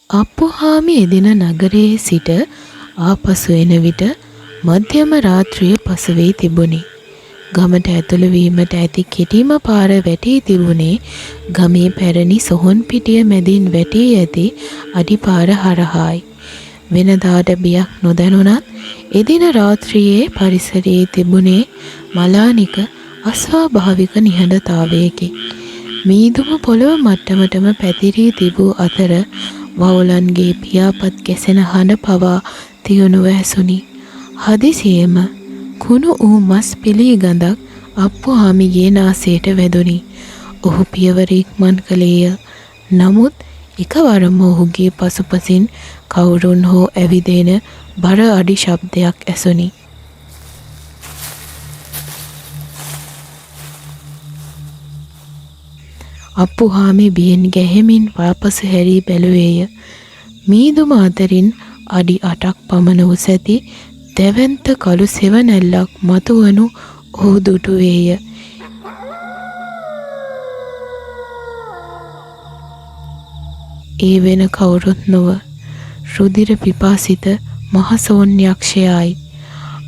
අප්පුහාමි එදින නගරයේ සිට ආපසු එන විට මධ්‍යම රාත්‍රිය පසු වී තිබුණි. ගමට ඇතුළු වීමට ඇති කෙටිම පාර වැටී තිබුණේ ගමේ පැරණි සොහොන් පිටිය මැදින් වැටී ඇති අඩිපාර හරහායි. වෙනදාට බියක් නොදැනුණත් එදින රාත්‍රියේ පරිසරයේ තිබුණේ මලානික අස්වාභාවික නිහඬතාවයකි. මීදුම පොළොව මට්ටමටම පැතිරී තිබූ අතර වවුලන්ගේ පියාපත් ගැසෙන හඬ පවා තියුණුව ඇසුනි. හදිසියේම කුණු වූ මස් පිලී ගඳක් අප්පුහාමිගේ නාසයට වැදුනි. ඔහු පියවර ඉක්මන් කළේය. නමුත් එකවරම ඔහුගේ පසුපසින් කවුරුන් හෝ ඇවිදෙන බර අඩි ශබ්දයක් ඇසුනි. අප්පුහාමි බියෙන් ගැහෙමින් වාපසු හැරී බැලුවේය. මීදුම අතරින් අඩි 8ක් පමණ උස ඇති දැවැන්ත කළු සෙවණැල්ලක් මතුවනු ඔහු දුටුවේය. ඒ වෙන කවුරුත් නොව රුධිර පිපාසිත මහසෝන් යක්ෂයායි.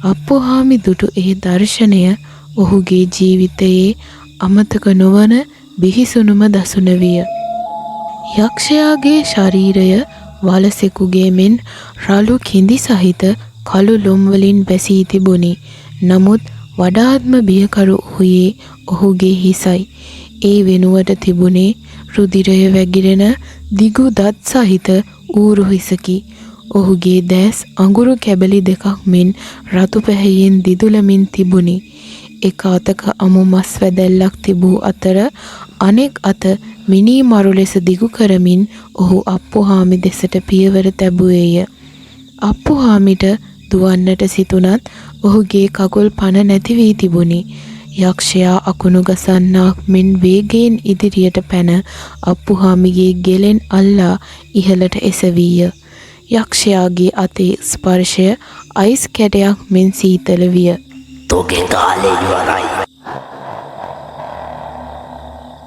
අප්පුහාමි දුටු ඒ දර්ශනය ඔහුගේ ජීවිතයේ අමතක නොවන බිහිසුණුම දසුන විය. යක්ෂයාගේ ශරීරය වලසෙකුගේ මෙන් රළු කිඳි සහිත කළු ලොම් වලින් බැසී තිබුණි. නමුත් වඩාත්ම බියකරු වූයේ ඔහුගේ හිසයි. ඒ වෙනුවට තිබුණේ රුධිරය වැగిරෙන දිගු දත් සහිත ඌරු හිසකි. ඔහුගේ දැස් අඟුරු කැබලි දෙකක් මෙන් රතු පැහැයෙන් දිදුලමින් තිබුණි. එක අතක අමු මස් වැදැල්ලක් තිබූ අතර අනෙක් අත මිනී මරු ලෙස දිගු කරමින් ඔහු අප්පුහාමි දෙසට පියවර තැබුවේය. අප්පුහාමිට දුවන්නට සිතුනත් ඔහුගේ කකුල් පන නැති වී තිබුණි. යක්ෂයා අකුණු ගසන්නාක් මෙන් වේගයෙන් ඉදිරියට පැන අප්පුහාමිගේ ගෙලෙන් අල්ලා ඉහළට එසවීය. යක්ෂයාගේ අතේ ස්පර්ශය අයිස් කැටයක් මෙන් සීතල විය. තෝගේ කාලේ ඉවරයි.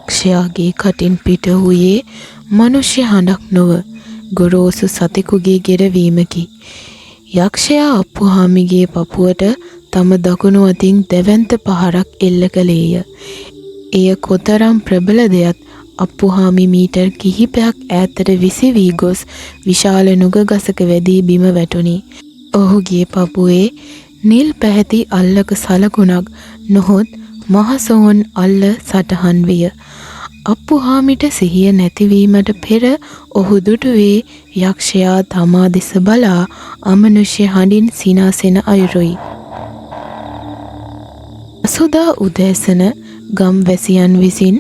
යක්ෂයාගේ කටින් පිට වූයේ මනුෂ්‍ය හඬක් නොව ගොරෝසු සතෙකුගේ ගෙරවීමකි. යක්ෂයා අප්පුහාමිගේ පපුවට තම දකුණු අතින් දැවැන්ත පහරක් එල්ල කළේය. එය කොතරම් ප්‍රබලදයත් අප්පුහාමි මීටර් කිහිපයක් ඈතට විසිවී ගොස් විශාල නුග ගසක වැදී බිම වැටුණි. ඔහුගේ පපුවේ නිල් පැහැති අල්ලක සලකුණක් නොහොත් මහසොහොන් අල්ල සටහන් විය. අප්පුහාමිට සිහිය නැතිවීමට පෙර ඔහු දුටුවේ යක්ෂයා තමා දෙස බලා අමනුෂ්‍ය හඬින් සිනාසෙන අයුරුයි. අසුදා උදෑසන ගම්වැසියන් විසින්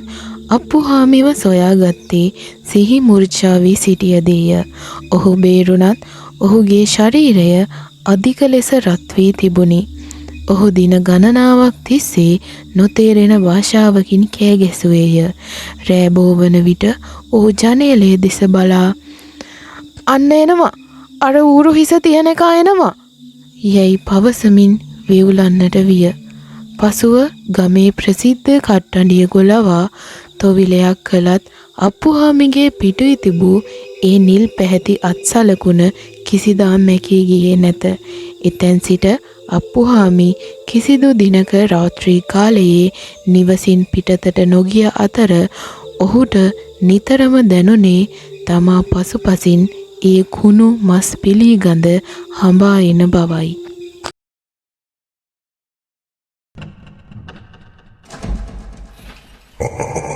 අප්පුහාමිව සොයාගත්තේ සිහි මුර්ඡා වී සිටියදීය. ඔහු බේරුණත් ඔහුගේ ශරීරය අධික ලෙස රත් වී තිබුණි. ඔහු දින ගණනාවක් තිස්සේ නොතේරෙන භාෂාවකින් කෑ ගැසුවේය. රෑ බෝවන විට ඔහු ජනේලයේ දෙස බලා "අන්න එනවා! අර ඌරු හිස තියන එක එනවා!" යැයි පවසමින් වෙවුලන්නට විය. පසුව ගමේ ප්‍රසිද්ධ කට්ටඩිය ගොලවා තොවිලයක් කළත් අප්පුහාමිගේ පිටුයි තිබූ ඒ නිල් පැහැති අත්සලකුණ කිසිදා මැකී ගියේ නැත. එතැන් සිට අප්පුහාමි කිසිදු දිනක රාත්‍රී කාලයේ නිවසින් පිටතට නොගිය අතර ඔහුට නිතරම දැනුනේ තමා පසුපසින් ඒ කුණු මස් පිලී ගඳ හඹා එන බවයි. Oh